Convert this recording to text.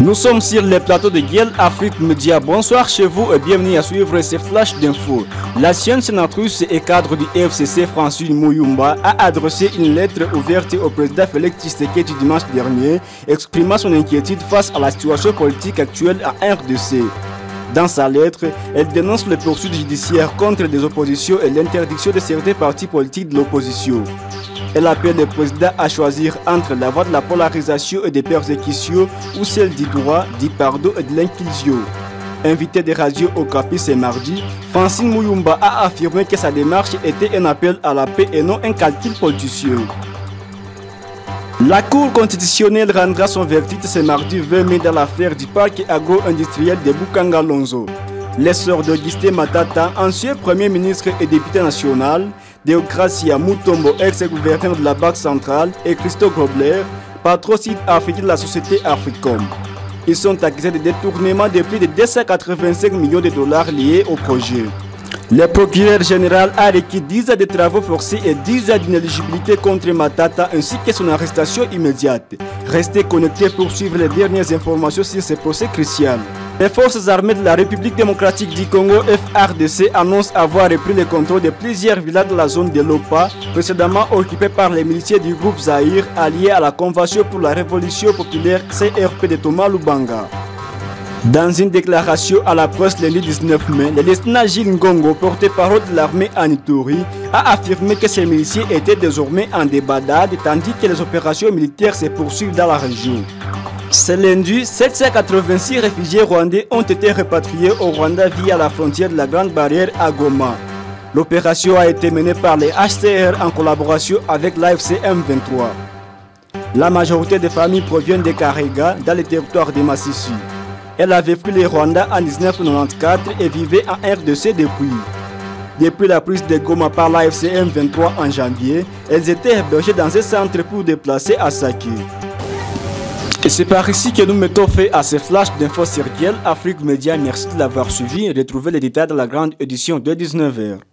Nous sommes sur les plateaux de Guel Afrique Média. Bonsoir chez vous et bienvenue à suivre ces flashs d'infos. L'ancienne sénatrice et cadre du FCC Francine Muyumba a adressé une lettre ouverte au président Félix Tshisekedi dimanche dernier, exprimant son inquiétude face à la situation politique actuelle à RDC. Dans sa lettre, elle dénonce les poursuites judiciaires contre des oppositions et l'interdiction de certains partis politiques de l'opposition. Elle appelle le président à choisir entre la voie de la polarisation et des persécutions ou celle du droit, du pardon et de l'inclusion. Invitée des radios au Capi ce mardi, Francine Muyumba a affirmé que sa démarche était un appel à la paix et non un calcul politicien. La Cour constitutionnelle rendra son verdict ce mardi 20 mai dans l'affaire du parc agro-industriel de Boukangalonzo. Les sœurs d'Augustin Matata, ancien Premier ministre et député national, Deokrasia Mutombo, ex-gouverneur de la Banque centrale, et Christophe Grobler, patrocine africain de la société Africom. Ils sont accusés de détournement de plus de 285 millions de dollars liés au projet. Le procureur général a requis 10 ans de travaux forcés et 10 ans d'inéligibilité contre Matata ainsi que son arrestation immédiate. Restez connectés pour suivre les dernières informations sur ce procès crucial. Les forces armées de la République démocratique du Congo FARDC annoncent avoir repris le contrôle de plusieurs villages de la zone de Lopa, précédemment occupés par les miliciens du groupe Zaïre alliés à la Convention pour la Révolution populaire CRP de Thomas Lubanga. Dans une déclaration à la presse le lundi 19 mai, le lieutenant Gilles Ngongo, porte-parole de l'armée en Ituri, a affirmé que ces miliciens étaient désormais en débandade tandis que les opérations militaires se poursuivent dans la région. Ce lundi, 786 réfugiés rwandais ont été repatriés au Rwanda via la frontière de la Grande Barrière à Goma. L'opération a été menée par les HCR en collaboration avec l'AFC M23. La majorité des familles proviennent de Karega, dans le territoire de Massissi. Elle avait fui le Rwanda en 1994 et vivait en RDC depuis. Depuis la prise de Goma par l'AFC M23 en janvier, elles étaient hébergées dans un centre pour déplacer à Sake. Et c'est par ici que nous mettons fin à ce flash d'infos sur Guel Afrique Média. Merci de l'avoir suivi et retrouvez les détails de la grande édition de 19h.